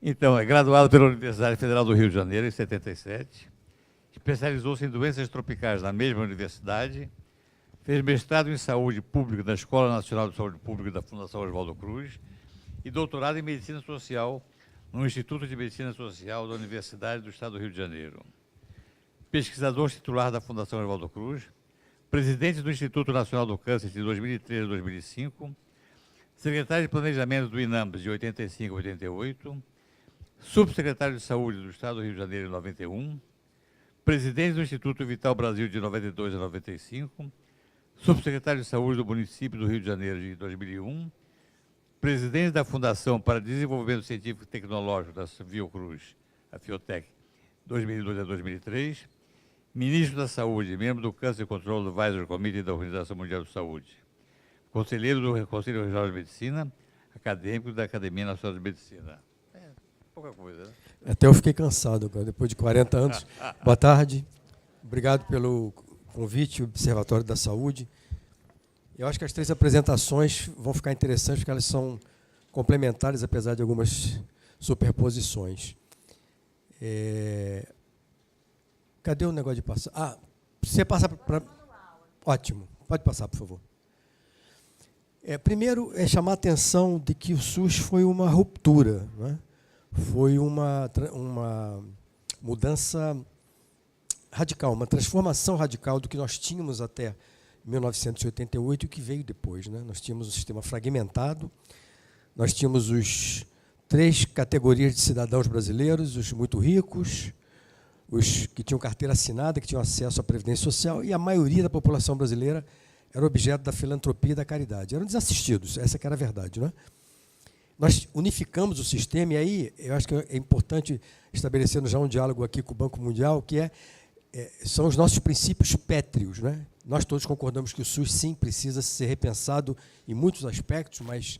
Então, é graduado pela Universidade Federal do Rio de Janeiro, em 77. Especializou-se em doenças tropicais na mesma universidade. Fez mestrado em saúde pública da Escola Nacional de Saúde Pública da Fundação Oswaldo Cruz e doutorado em medicina social no Instituto de Medicina Social da Universidade do Estado do Rio de Janeiro. Pesquisador titular da Fundação Oswaldo Cruz, presidente do Instituto Nacional do Câncer de 2003 a 2005, secretário de Planejamento do INAMPS de 85 a 88, subsecretário de Saúde do Estado do Rio de Janeiro em 91, presidente do Instituto Vital Brasil de 92 a 95, subsecretário de Saúde do município do Rio de Janeiro de 2001, presidente da Fundação para Desenvolvimento Científico e Tecnológico da Fiocruz, a Fiotec, 2002 a 2003, ministro da Saúde, membro do Cancer Control Advisory Committee da Organização Mundial de Saúde, conselheiro do Conselho Regional de Medicina, acadêmico da Academia Nacional de Medicina. É pouca coisa, né? Até eu fiquei cansado agora, depois de 40 anos. Boa tarde, obrigado pelo convite, Observatório da Saúde. Eu acho que as três apresentações vão ficar interessantes, porque elas são complementares, apesar de algumas superposições. Cadê o negócio de passar? Ah, você passa para... Ótimo, pode passar, por favor. Primeiro, chamar a atenção de que o SUS foi uma ruptura, né? Foi uma mudança radical, uma transformação radical do que nós tínhamos até 1988 e o que veio depois, né? Nós tínhamos um sistema fragmentado, nós tínhamos as três categorias de cidadãos brasileiros, os muito ricos, os que tinham carteira assinada, que tinham acesso à Previdência Social, e a maioria da população brasileira era objeto da filantropia e da caridade. Eram desassistidos, essa que era a verdade, né? Nós unificamos o sistema, e aí eu acho que é importante estabelecermos já um diálogo aqui com o Banco Mundial, que são os nossos princípios pétreos, né? Nós todos concordamos que o SUS, sim, precisa ser repensado em muitos aspectos, mas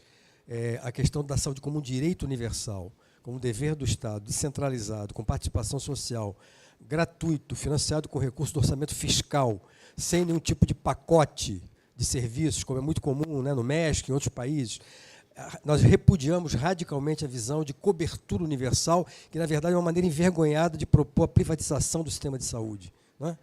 a questão da saúde como um direito universal, como um dever do Estado, descentralizado, com participação social, gratuito, financiado com recurso do orçamento fiscal, sem nenhum tipo de pacote de serviços, como é muito comum, né, no México e em outros países. Nós repudiamos radicalmente a visão de cobertura universal, que, na verdade, é uma maneira envergonhada de propor a privatização do sistema de saúde, né?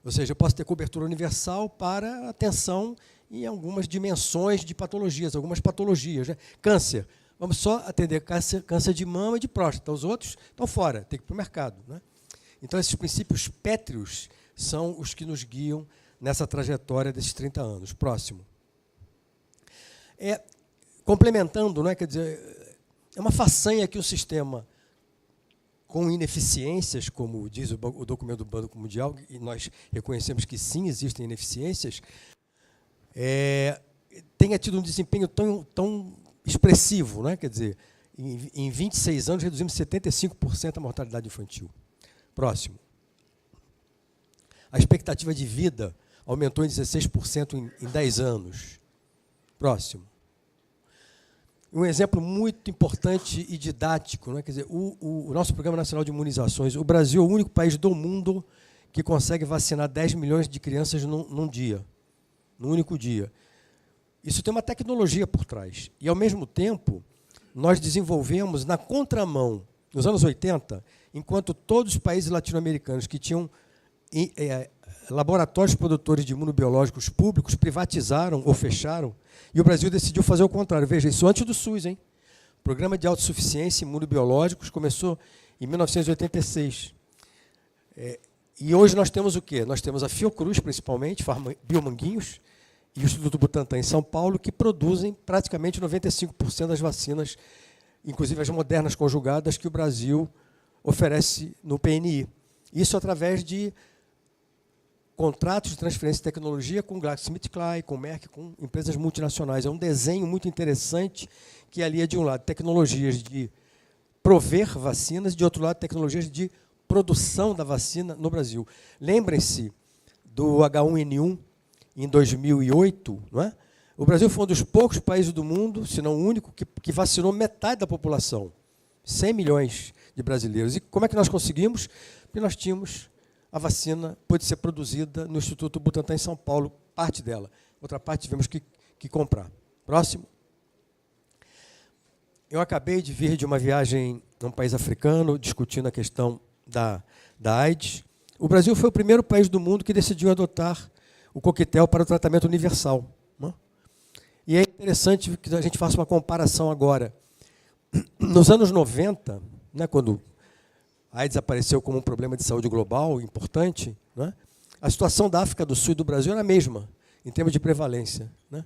Ou seja, eu posso ter cobertura universal para atenção em algumas dimensões de patologias, algumas patologias, né? Câncer, vamos só atender câncer de mama e de próstata, os outros estão fora, tem que ir para o mercado, né? Então, esses princípios pétreos são os que nos guiam nessa trajetória desses 30 anos. Próximo. Complementando, né, quer dizer, é uma façanha que o sistema, com ineficiências, como diz o documento do Banco Mundial, e nós reconhecemos que sim, existem ineficiências, tenha tido um desempenho tão expressivo, né? Quer dizer, em 26 anos reduzimos 75% a mortalidade infantil. Próximo. A expectativa de vida aumentou em 16% em 10 anos. Próximo. Um exemplo muito importante e didático, né? Quer dizer, o nosso Programa Nacional de Imunizações, o Brasil é o único país do mundo que consegue vacinar 10 milhões de crianças num dia, num único dia. Isso tem uma tecnologia por trás. E, ao mesmo tempo, nós desenvolvemos na contramão, nos anos 80, enquanto todos os países latino-americanos que tinham laboratórios produtores de imunobiológicos públicos privatizaram ou fecharam, e o Brasil decidiu fazer o contrário. Veja, isso antes do SUS, hein? O Programa de Autossuficiência Imunobiológicos começou em 1986. E hoje nós temos o quê? Nós temos a Fiocruz, principalmente, Biomanguinhos, e o Instituto Butantan, em São Paulo, que produzem praticamente 95% das vacinas, inclusive as modernas conjugadas, que o Brasil oferece no PNI. Isso através de contratos de transferência de tecnologia com GlaxoSmithKline, com Merck, com empresas multinacionais. É um desenho muito interessante que alia, de um lado, tecnologias de prover vacinas, de outro lado, tecnologias de produção da vacina no Brasil. Lembrem-se do H1N1 em 2008, não é? O Brasil foi um dos poucos países do mundo, se não o único, que vacinou metade da população, 100 milhões de brasileiros. E como é que nós conseguimos? Porque nós tínhamos a vacina, pôde ser produzida no Instituto Butantan, em São Paulo, parte dela. Outra parte tivemos que comprar. Próximo. eu acabei de vir de uma viagem a um país africano, discutindo a questão da AIDS. O Brasil foi o primeiro país do mundo que decidiu adotar o coquetel para o tratamento universal, né? E é interessante que a gente faça uma comparação agora. Nos anos 90, né, quando a AIDS apareceu como um problema de saúde global importante, né, a situação da África do Sul e do Brasil era a mesma, em termos de prevalência, né?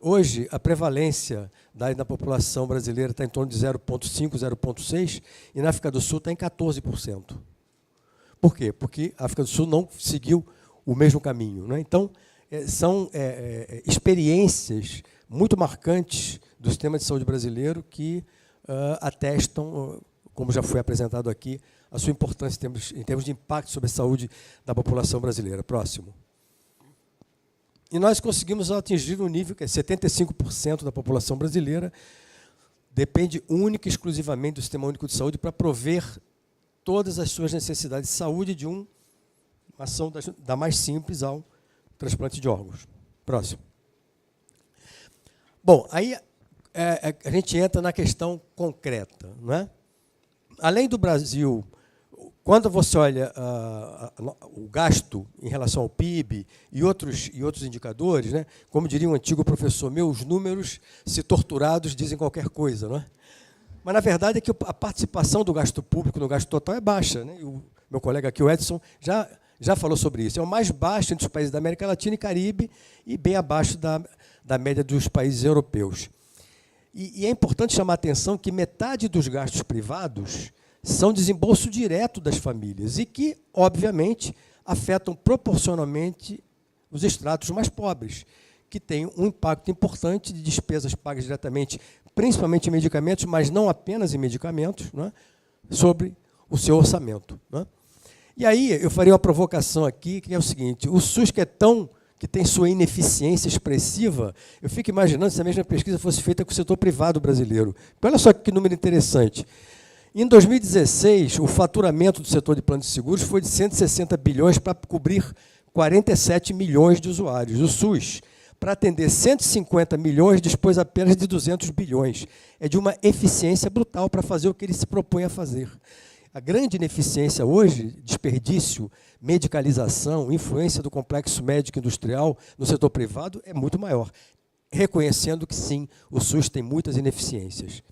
Hoje, a prevalência da AIDS na população brasileira está em torno de 0,5, 0,6, e na África do Sul está em 14%. Por quê? Porque a África do Sul não seguiu o mesmo caminho, né? Então, são experiências muito marcantes do sistema de saúde brasileiro que atestam, como já foi apresentado aqui, a sua importância em termos de impacto sobre a saúde da população brasileira. Próximo. E nós conseguimos atingir um nível que é 75% da população brasileira depende única e exclusivamente do Sistema Único de Saúde para prover todas as suas necessidades de saúde de uma ação da mais simples ao transplante de órgãos. Próximo. Bom, aí a gente entra na questão concreta, não é? Além do Brasil, quando você olha o gasto em relação ao PIB e outros indicadores, né, como diria um antigo professor meu, os números, se torturados, dizem qualquer coisa, não é? Mas, na verdade, é que a participação do gasto público no gasto total é baixa, né? E o meu colega aqui, o Edson, já falou sobre isso. É o mais baixo entre os países da América Latina e Caribe e bem abaixo da média dos países europeus. E é importante chamar a atenção que metade dos gastos privados são desembolso direto das famílias e que, obviamente, afetam proporcionalmente os estratos mais pobres, que têm um impacto importante de despesas pagas diretamente, principalmente em medicamentos, mas não apenas em medicamentos, né, sobre o seu orçamento, né? E aí eu farei uma provocação aqui, que é o seguinte: o SUS que tem sua ineficiência expressiva, eu fico imaginando se a mesma pesquisa fosse feita com o setor privado brasileiro. Olha só que número interessante. Em 2016, o faturamento do setor de planos de seguros foi de 160 bilhões para cobrir 47 milhões de usuários. O SUS, para atender 150 milhões, dispôs apenas de 200 bilhões. É de uma eficiência brutal para fazer o que ele se propõe a fazer. A grande ineficiência hoje, desperdício, medicalização, influência do complexo médico industrial no setor privado é muito maior, reconhecendo que, sim, o SUS tem muitas ineficiências.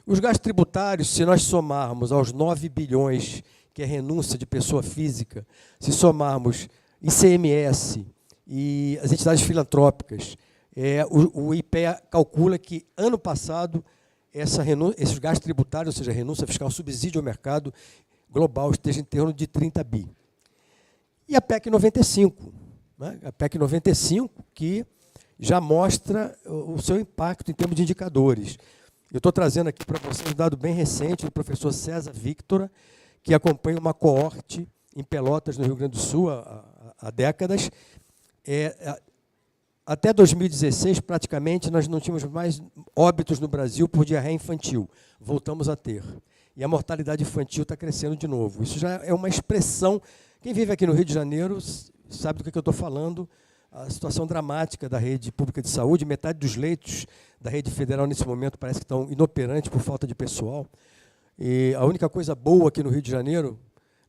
Os gastos tributários, se nós somarmos aos 9 bilhões, que é renúncia de pessoa física, se somarmos ICMS e as entidades filantrópicas, o IPEA calcula que, ano passado, esses gastos tributários, ou seja, renúncia fiscal, subsídio ao mercado global, esteja em torno de 30 bi. E a PEC 95, né? A PEC 95, que já mostra o seu impacto em termos de indicadores. Eu estou trazendo aqui para vocês um dado bem recente do professor César Victora, que acompanha uma coorte em Pelotas, no Rio Grande do Sul, há décadas. Até 2016, praticamente, nós não tínhamos mais óbitos no Brasil por diarreia infantil. Voltamos a ter. E a mortalidade infantil está crescendo de novo. Isso já é uma expressão. Quem vive aqui no Rio de Janeiro sabe do que eu estou falando. A situação dramática da rede pública de saúde, metade dos leitos da rede federal, nesse momento, parece que estão inoperantes por falta de pessoal. E a única coisa boa aqui no Rio de Janeiro,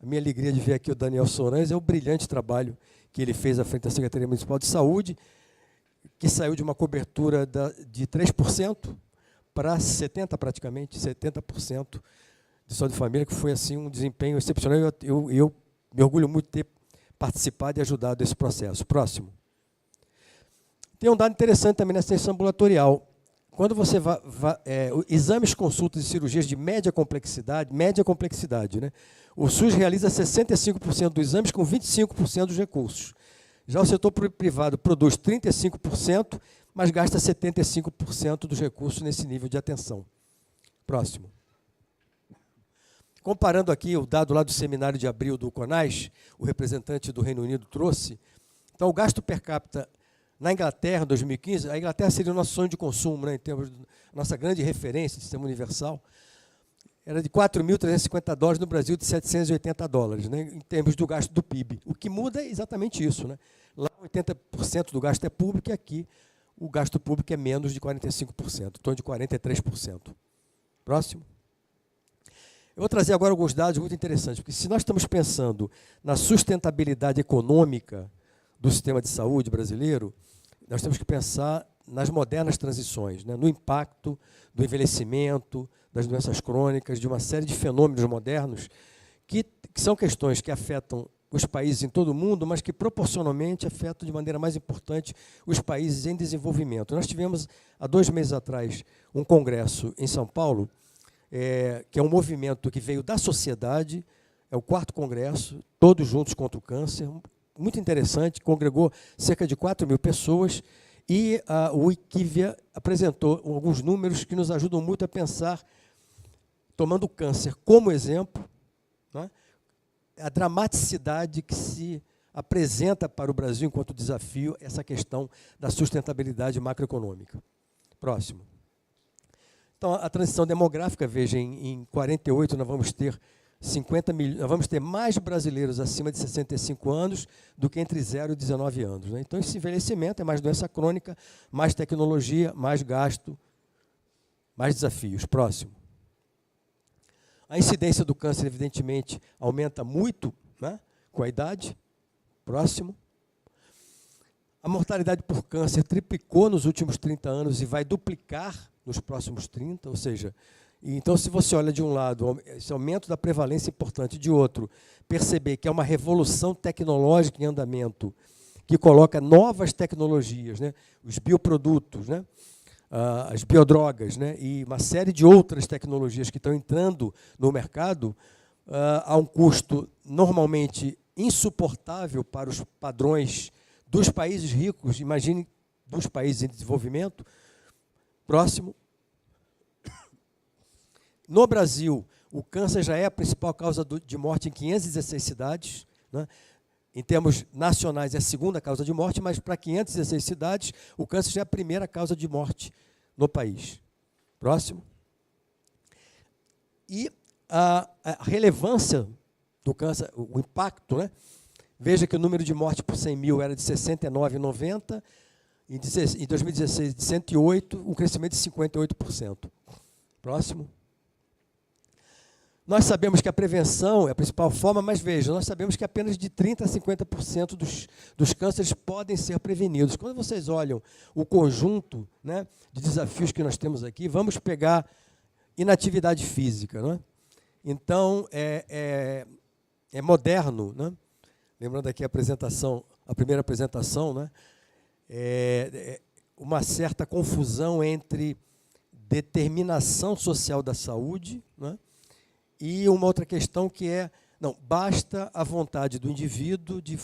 a minha alegria de ver aqui o Daniel Sorães, é o brilhante trabalho que ele fez à frente da Secretaria Municipal de Saúde, que saiu de uma cobertura de 3% para 70%, praticamente, 70% de saúde de família, que foi assim, um desempenho excepcional. Eu me orgulho muito de ter participado e ajudado esse processo. Próximo. Tem um dado interessante também na assistência ambulatorial. Quando você exames, consultas e cirurgias de média complexidade, né? O SUS realiza 65% dos exames com 25% dos recursos. Já o setor privado produz 35%, mas gasta 75% dos recursos nesse nível de atenção. Próximo. Comparando aqui o dado lá do seminário de abril do CONAS, o representante do Reino Unido trouxe, então o gasto per capita na Inglaterra, em 2015, a Inglaterra seria o nosso sonho de consumo, né, em termos de nossa grande referência de sistema universal, era de 4.350 dólares, no Brasil de 780 dólares, né, em termos do gasto do PIB. O que muda é exatamente isso, né? Lá 80% do gasto é público e aqui o gasto público é menos de 45%, em torno de 43%. Próximo. Eu vou trazer agora alguns dados muito interessantes, porque se nós estamos pensando na sustentabilidade econômica do sistema de saúde brasileiro, nós temos que pensar nas modernas transições, né? No impacto do envelhecimento, das doenças crônicas, de uma série de fenômenos modernos que são questões que afetam os países em todo o mundo, mas que proporcionalmente afetam de maneira mais importante os países em desenvolvimento. Nós tivemos, há 2 meses atrás, um congresso em São Paulo, que é um movimento que veio da sociedade, é o 4º congresso, todos juntos contra o câncer, muito interessante, congregou cerca de 4.000 pessoas, e o IQVIA apresentou alguns números que nos ajudam muito a pensar, tomando o câncer como exemplo, né, a dramaticidade que se apresenta para o Brasil enquanto desafio essa questão da sustentabilidade macroeconômica. Próximo. Então, a transição demográfica, veja, em 48 nós vamos ter 50 milhões, nós vamos ter mais brasileiros acima de 65 anos do que entre 0 e 19 anos. Né? Então, esse envelhecimento é mais doença crônica, mais tecnologia, mais gasto, mais desafios. Próximo. A incidência do câncer, evidentemente, aumenta muito, né, com a idade. Próximo. A mortalidade por câncer triplicou nos últimos 30 anos e vai duplicar nos próximos 30, ou seja, então, se você olha de um lado esse aumento da prevalência importante, de outro, perceber que é uma revolução tecnológica em andamento, que coloca novas tecnologias, né, os bioprodutos, né, as biodrogas, né, e uma série de outras tecnologias que estão entrando no mercado, a um custo normalmente insuportável para os padrões dos países ricos, imagine dos países em desenvolvimento. Próximo. No Brasil, o câncer já é a principal causa de morte em 516 cidades, né? Em termos nacionais, é a segunda causa de morte, mas para 516 cidades, o câncer já é a primeira causa de morte no país. Próximo. E a relevância do câncer, o impacto, né? Veja que o número de mortes por 100 mil era de 69,90, em 2016 de 108, um crescimento de 58%. Próximo. Nós sabemos que a prevenção é a principal forma, mas veja, nós sabemos que apenas de 30% a 50% dos cânceres podem ser prevenidos. Quando vocês olham o conjunto, né, de desafios que nós temos aqui, vamos pegar inatividade física. Né? Então, é moderno, né? Lembrando aqui a primeira apresentação, né? Uma certa confusão entre determinação social da saúde, né? E uma outra questão que não, basta a vontade do indivíduo de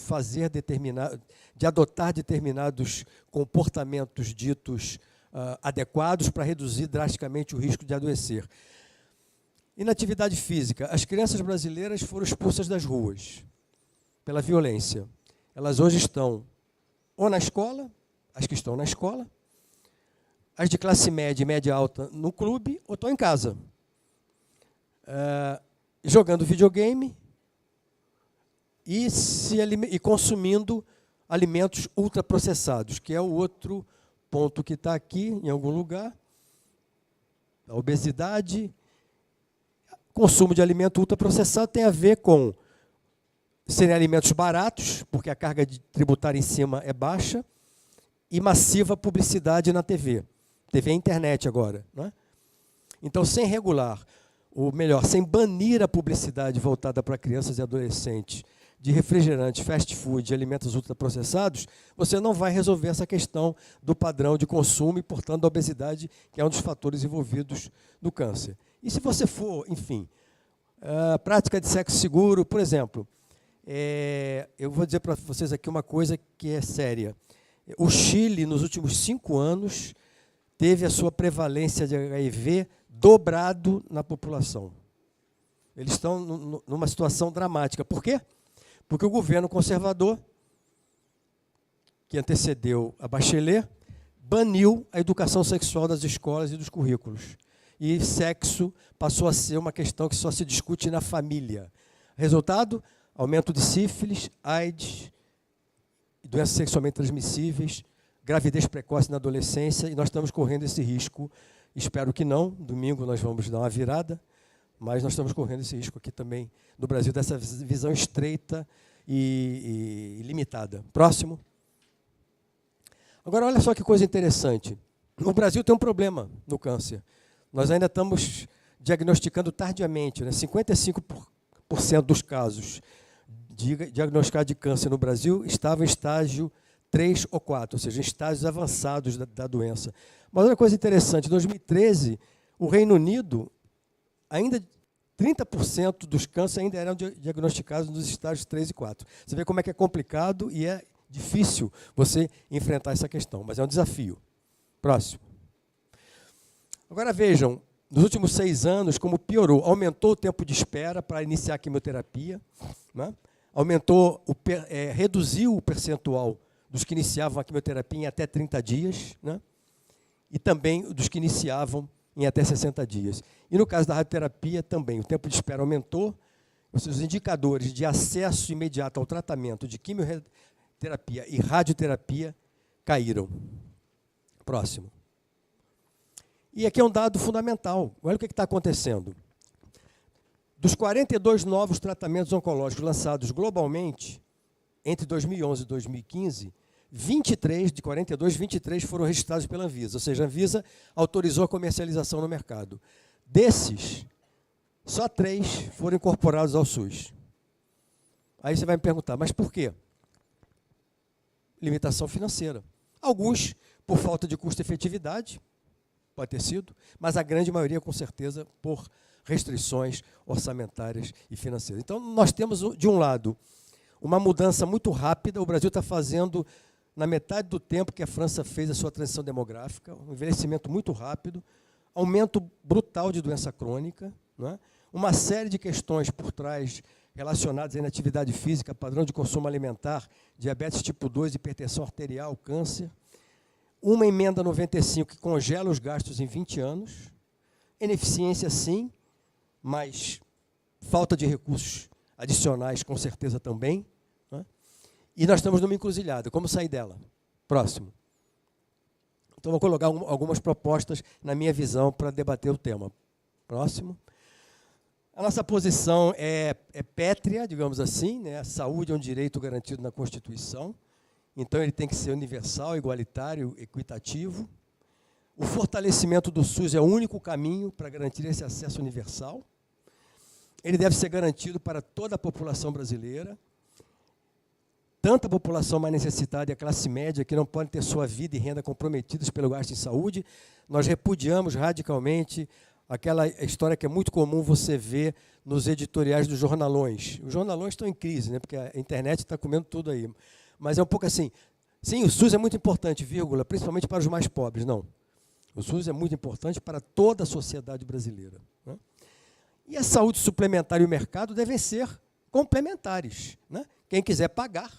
de adotar determinados comportamentos ditos adequados para reduzir drasticamente o risco de adoecer. Inatividade física. As crianças brasileiras foram expulsas das ruas pela violência. Elas hoje estão ou na escola, as que estão na escola, as de classe média e média alta no clube, ou estão em casa. Jogando videogame e consumindo alimentos ultraprocessados, que é o outro ponto que está aqui, em algum lugar. A obesidade, consumo de alimento ultraprocessado tem a ver com serem alimentos baratos, porque a carga tributária em cima é baixa, e massiva publicidade na TV. TV e internet agora. Né? Então, sem regular, ou melhor, sem banir a publicidade voltada para crianças e adolescentes de refrigerantes, fast food e alimentos ultraprocessados, você não vai resolver essa questão do padrão de consumo e, portanto, da obesidade, que é um dos fatores envolvidos no câncer. E se você for, enfim, prática de sexo seguro, por exemplo, eu vou dizer para vocês aqui uma coisa que é séria. O Chile, nos últimos 5 anos, teve a sua prevalência de HIV dobrado na população. Eles estão numa situação dramática. Por quê? Porque o governo conservador, que antecedeu a Bachelet, baniu a educação sexual das escolas e dos currículos. E sexo passou a ser uma questão que só se discute na família. Resultado? Aumento de sífilis, AIDS, doenças sexualmente transmissíveis, gravidez precoce na adolescência, e nós estamos correndo esse risco. Espero que não, domingo nós vamos dar uma virada, mas nós estamos correndo esse risco aqui também no Brasil, dessa visão estreita e limitada. Próximo. Agora, olha só que coisa interessante. O Brasil tem um problema no câncer. Nós ainda estamos diagnosticando tardiamente, né? 55% dos casos diagnosticados de câncer no Brasil estavam em estágio 3 ou 4, ou seja, em estágios avançados da doença. Mas outra coisa interessante, em 2013, o Reino Unido, ainda 30% dos cânceres ainda eram diagnosticados nos estágios 3 e 4. Você vê como é que é complicado e é difícil você enfrentar essa questão, mas é um desafio. Próximo. Agora vejam, nos últimos 6 anos, como piorou, aumentou o tempo de espera para iniciar a quimioterapia, né? Reduziu o percentual dos que iniciavam a quimioterapia em até 30 dias, né? E também dos que iniciavam em até 60 dias. E no caso da radioterapia também, o tempo de espera aumentou, os indicadores de acesso imediato ao tratamento de quimioterapia e radioterapia caíram. Próximo. E aqui é um dado fundamental. Olha o que está acontecendo. Dos 42 novos tratamentos oncológicos lançados globalmente, entre 2011 e 2015, 23 foram registrados pela Anvisa, ou seja, a Anvisa autorizou a comercialização no mercado. Desses, só 3 foram incorporados ao SUS. Aí você vai me perguntar, mas por quê? Limitação financeira. Alguns por falta de custo-efetividade, pode ter sido, mas a grande maioria, com certeza, por restrições orçamentárias e financeiras. Então, nós temos, de um lado, uma mudança muito rápida. O Brasil está fazendo, na metade do tempo que a França fez a sua transição demográfica, um envelhecimento muito rápido, aumento brutal de doença crônica, né? Uma série de questões por trás relacionadas à inatividade física, padrão de consumo alimentar, diabetes tipo 2, hipertensão arterial, câncer. Uma emenda 95 que congela os gastos em 20 anos. Ineficiência, sim, mas falta de recursos adicionais, com certeza, também. Né? E nós estamos numa encruzilhada. Como sair dela? Próximo. Então, vou colocar algumas propostas, na minha visão, para debater o tema. Próximo. A nossa posição é pétrea, digamos assim, né? A saúde é um direito garantido na Constituição, então ele tem que ser universal, igualitário, equitativo. O fortalecimento do SUS é o único caminho para garantir esse acesso universal. Ele deve ser garantido para toda a população brasileira, tanto a população mais necessitada e a classe média, que não podem ter sua vida e renda comprometidas pelo gasto em saúde. Nós repudiamos radicalmente aquela história que é muito comum você ver nos editoriais dos jornalões. Os jornalões estão em crise, né, porque a internet está comendo tudo aí. Mas é um pouco assim, sim, o SUS é muito importante, vírgula, principalmente para os mais pobres. Não. O SUS é muito importante para toda a sociedade brasileira. Né? E a saúde suplementar e o mercado devem ser complementares. Né? Quem quiser pagar,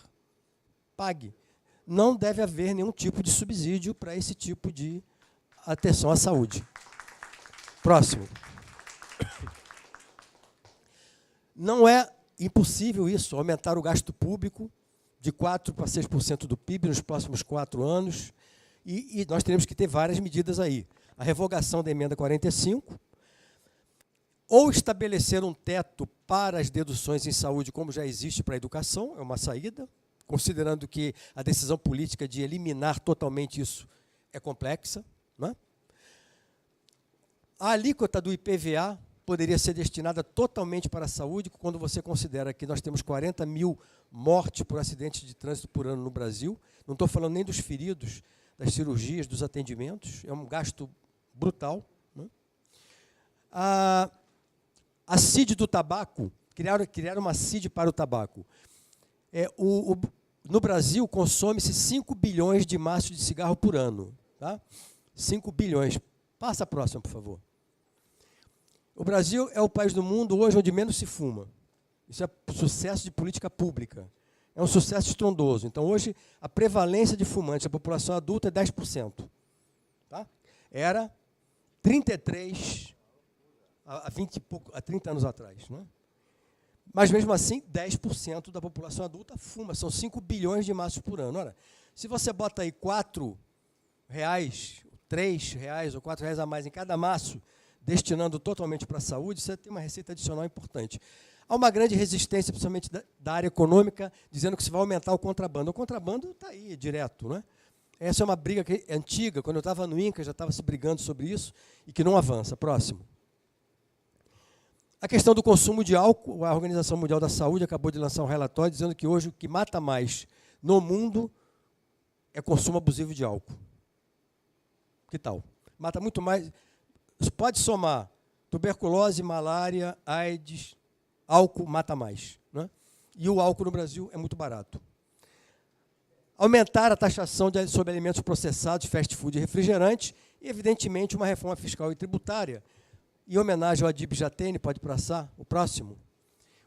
pague. Não deve haver nenhum tipo de subsídio para esse tipo de atenção à saúde. Próximo. Não é impossível isso, aumentar o gasto público de 4% para 6% do PIB nos próximos 4 anos, e nós teremos que ter várias medidas aí. A revogação da emenda 45, ou estabelecer um teto para as deduções em saúde, como já existe para a educação, é uma saída, considerando que a decisão política de eliminar totalmente isso é complexa. Né? A alíquota do IPVA poderia ser destinada totalmente para a saúde, quando você considera que nós temos 40 mil mortes por acidentes de trânsito por ano no Brasil. Não estou falando nem dos feridos, das cirurgias, dos atendimentos. É um gasto brutal. Né? A CID do tabaco, criaram uma CID para o tabaco. No Brasil, consome-se 5 bilhões de maços de cigarro por ano. Tá? 5 bilhões. Passa a próxima, por favor. O Brasil é o país do mundo hoje onde menos se fuma. Isso é sucesso de política pública. É um sucesso estrondoso. Então, hoje, a prevalência de fumantes na população adulta é 10%. Tá? Era 33% há 30 anos atrás. Né? Mas, mesmo assim, 10% da população adulta fuma. São 5 bilhões de maços por ano. Ora, se você bota aí R$ 4, R$ 3 ou R$ 4 a mais em cada maço, destinando totalmente para a saúde, você tem uma receita adicional importante. Há uma grande resistência, principalmente da área econômica, dizendo que se vai aumentar o contrabando. O contrabando está aí, direto, né? Essa é uma briga antiga. Quando eu estava no INCA, já estava se brigando sobre isso, e que não avança. Próximo. A questão do consumo de álcool, a Organização Mundial da Saúde acabou de lançar um relatório dizendo que hoje o que mata mais no mundo é consumo abusivo de álcool. Que tal? Mata muito mais. Pode somar tuberculose, malária, AIDS, álcool mata mais, né? E o álcool no Brasil é muito barato. Aumentar a taxação sobre alimentos processados, fast food e refrigerantes, e, evidentemente, uma reforma fiscal e tributária. Em homenagem ao Adib Jatene, pode passar o próximo.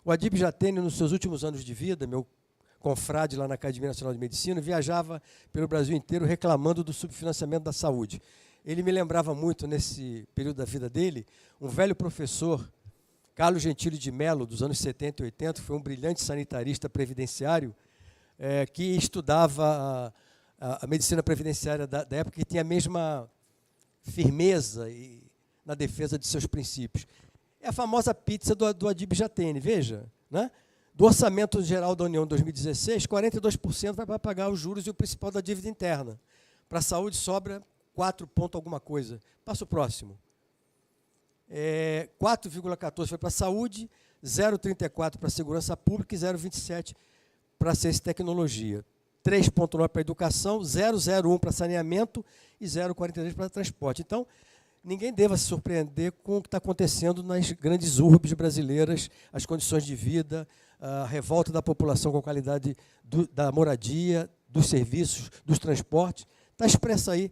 O Adib Jatene, nos seus últimos anos de vida, meu confrade lá na Academia Nacional de Medicina, viajava pelo Brasil inteiro reclamando do subfinanciamento da saúde. Ele me lembrava muito, nesse período da vida dele, um velho professor, Carlos Gentili de Mello, dos anos 70 e 80, foi um brilhante sanitarista previdenciário, que estudava a medicina previdenciária da época, que tinha a mesma firmeza na defesa de seus princípios. É a famosa pizza do Adib Jatene, veja, né? Do Orçamento Geral da União de 2016, 42% vai para pagar os juros e o principal da dívida interna. Para a saúde sobra 4 ponto alguma coisa. Passa o próximo. 4,14 foi para a saúde, 0,34 para a segurança pública e 0,27 para a ciência e tecnologia. 3,9 para a educação, 0,01 para saneamento e 0,43 para transporte. Então, ninguém deva se surpreender com o que está acontecendo nas grandes urbes brasileiras, as condições de vida, a revolta da população com a qualidade da moradia, dos serviços, dos transportes. Está expresso aí,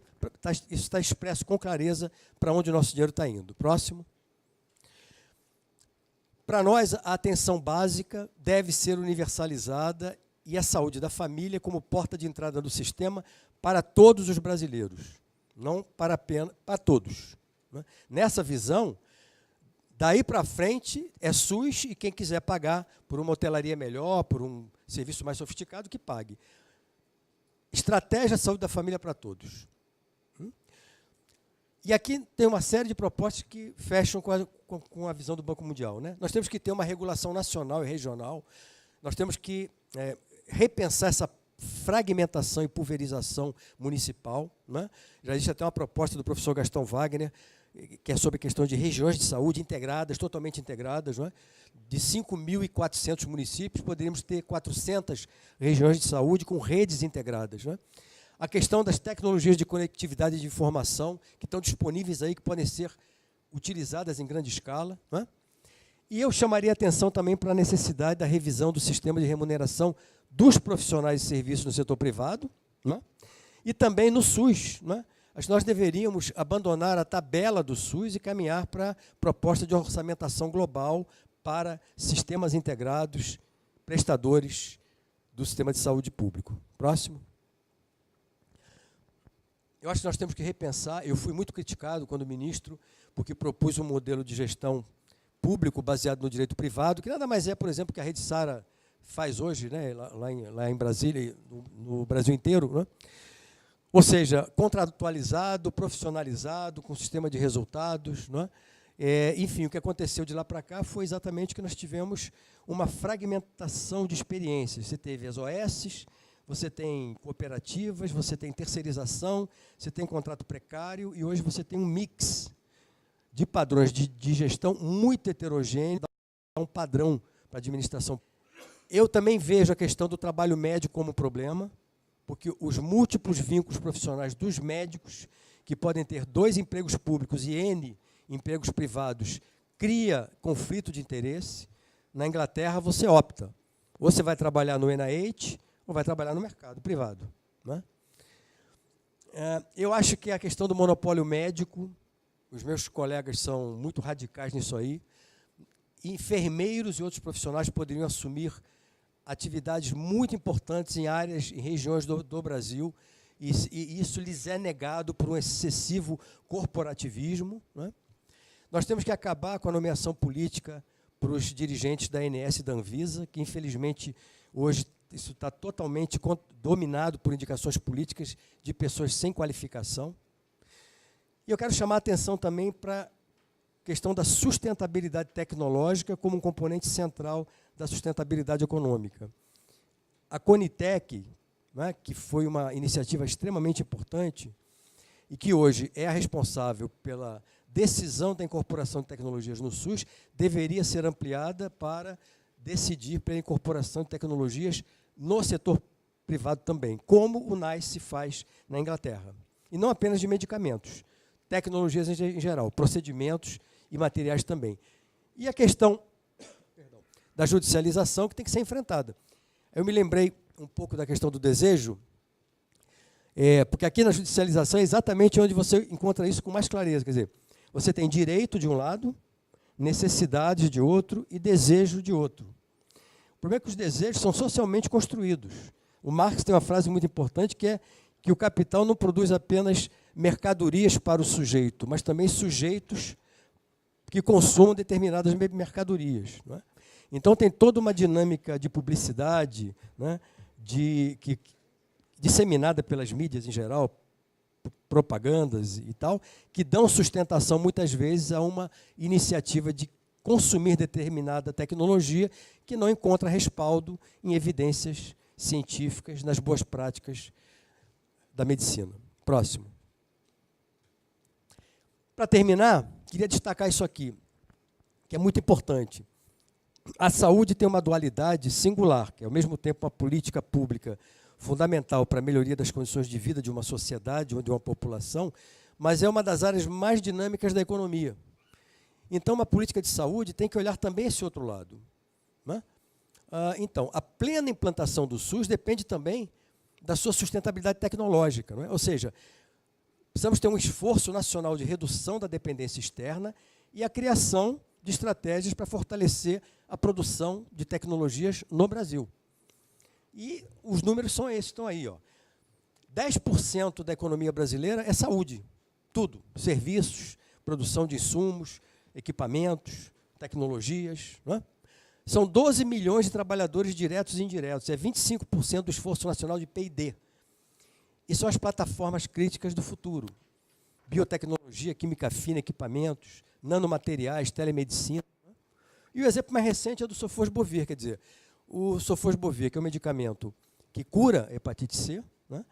isso está expresso com clareza para onde o nosso dinheiro está indo. Próximo. Para nós, a atenção básica deve ser universalizada e a saúde da família como porta de entrada do sistema para todos os brasileiros, não para apenas para todos. Né? Nessa visão, daí para frente é SUS e quem quiser pagar por uma hotelaria melhor, por um serviço mais sofisticado, que pague. Estratégia saúde da família para todos. E aqui tem uma série de propostas que fecham com a visão do Banco Mundial, né? Nós temos que ter uma regulação nacional e regional, nós temos que repensar essa fragmentação e pulverização municipal, né? Já existe até uma proposta do professor Gastão Wagner, que é sobre a questão de regiões de saúde integradas, totalmente integradas, não é? De 5.400 municípios, poderíamos ter 400 regiões de saúde com redes integradas, não é? A questão das tecnologias de conectividade e de informação, que estão disponíveis aí, que podem ser utilizadas em grande escala, não é? E eu chamaria a atenção também para a necessidade da revisão do sistema de remuneração dos profissionais de serviços no setor privado, não é? E também no SUS, não é? Nós deveríamos abandonar a tabela do SUS e caminhar para a proposta de orçamentação global para sistemas integrados, prestadores do sistema de saúde público. Próximo. Eu acho que nós temos que repensar. Eu fui muito criticado quando ministro, porque propus um modelo de gestão público baseado no direito privado, que nada mais é, por exemplo, que a Rede Sara faz hoje, né, lá em Brasília, no Brasil inteiro, né? Ou seja, contratualizado, profissionalizado, com sistema de resultados, não é? Enfim, o que aconteceu de lá para cá foi exatamente que nós tivemos uma fragmentação de experiências. Você teve as OS, você tem cooperativas, você tem terceirização, você tem contrato precário, e hoje você tem um mix de padrões de gestão muito heterogêneo, dá um padrão para a administração. Eu também vejo a questão do trabalho médio como problema, porque os múltiplos vínculos profissionais dos médicos, que podem ter 2 empregos públicos e N empregos privados, cria conflito de interesse. Na Inglaterra, você opta. Ou você vai trabalhar no NIH, ou vai trabalhar no mercado privado. Né? Eu acho que a questão do monopólio médico, os meus colegas são muito radicais nisso aí, enfermeiros e outros profissionais poderiam assumir atividades muito importantes em áreas, em regiões do Brasil, e isso lhes é negado por um excessivo corporativismo. Né? Nós temos que acabar com a nomeação política para os dirigentes da ANS e da Anvisa, que, infelizmente, hoje isso está totalmente dominado por indicações políticas de pessoas sem qualificação. E eu quero chamar a atenção também para a questão da sustentabilidade tecnológica como um componente central da sustentabilidade econômica. A Conitec, né, que foi uma iniciativa extremamente importante e que hoje é a responsável pela decisão da incorporação de tecnologias no SUS, deveria ser ampliada para decidir pela incorporação de tecnologias no setor privado também, como o NICE faz na Inglaterra. E não apenas de medicamentos, tecnologias em geral, procedimentos e materiais também. E a questão da judicialização, que tem que ser enfrentada. Eu me lembrei um pouco da questão do desejo, porque aqui na judicialização é exatamente onde você encontra isso com mais clareza. Quer dizer, você tem direito de um lado, necessidade de outro e desejo de outro. O problema é que os desejos são socialmente construídos. O Marx tem uma frase muito importante que é que o capital não produz apenas mercadorias para o sujeito, mas também sujeitos que consumam determinadas mercadorias. Não é? Então, tem toda uma dinâmica de publicidade, né, disseminada pelas mídias em geral, propagandas e tal, que dão sustentação, muitas vezes, a uma iniciativa de consumir determinada tecnologia que não encontra respaldo em evidências científicas, nas boas práticas da medicina. Próximo. Para terminar, queria destacar isso aqui, que é muito importante. A saúde tem uma dualidade singular, que é, ao mesmo tempo, uma política pública fundamental para a melhoria das condições de vida de uma sociedade ou de uma população, mas é uma das áreas mais dinâmicas da economia. Então, uma política de saúde tem que olhar também esse outro lado. Né? Então, a plena implantação do SUS depende também da sua sustentabilidade tecnológica. Não é? Ou seja, precisamos ter um esforço nacional de redução da dependência externa e a criação de estratégias para fortalecer a produção de tecnologias no Brasil. E os números são esses, estão aí. 10% da economia brasileira é saúde, tudo, serviços, produção de insumos, equipamentos, tecnologias. Não é? São 12 milhões de trabalhadores diretos e indiretos, é 25% do esforço nacional de P&D. E são as plataformas críticas do futuro. Biotecnologia, química fina, equipamentos, nanomateriais, telemedicina. E o exemplo mais recente é do Sofosbuvir, quer dizer, o Sofosbuvir, que é um medicamento que cura a hepatite C, né,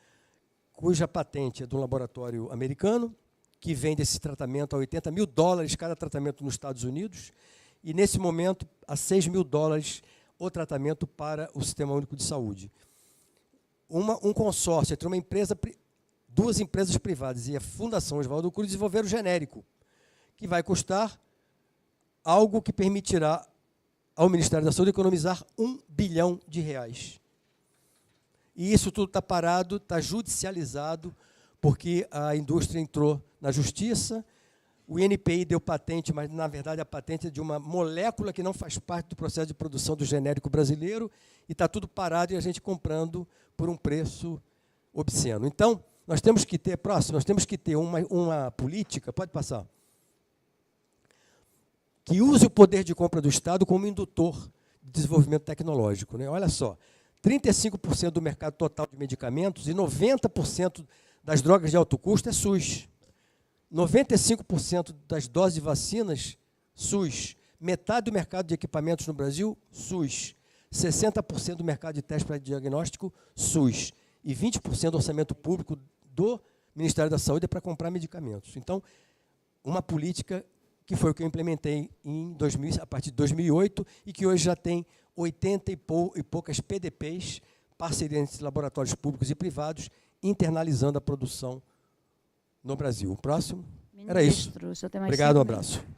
cuja patente é de um laboratório americano, que vende esse tratamento a $80 mil cada tratamento nos Estados Unidos, e nesse momento a $6 mil o tratamento para o Sistema Único de Saúde. Um consórcio entre uma empresa, duas empresas privadas e a Fundação Oswaldo Cruz desenvolveram o genérico, que vai custar algo que permitirá ao Ministério da Saúde economizar R$1 bilhão. E isso tudo está parado, está judicializado, porque a indústria entrou na justiça, o INPI deu patente, mas, na verdade, a patente é de uma molécula que não faz parte do processo de produção do genérico brasileiro, e está tudo parado e a gente comprando por um preço obsceno. Então, nós temos que ter, nós temos que ter uma política, pode passar, que use o poder de compra do Estado como indutor de desenvolvimento tecnológico. Né? Olha só, 35% do mercado total de medicamentos e 90% das drogas de alto custo é SUS. 95% das doses de vacinas, SUS. Metade do mercado de equipamentos no Brasil, SUS. 60% do mercado de testes para diagnóstico, SUS. E 20% do orçamento público do Ministério da Saúde é para comprar medicamentos. Então, uma política que foi o que eu implementei a partir de 2008 e que hoje já tem 80 e poucas PDPs, parcerias entre laboratórios públicos e privados, internalizando a produção no Brasil. O próximo? Era isso. O senhor tem mais Obrigado, um 5 minutos. abraço.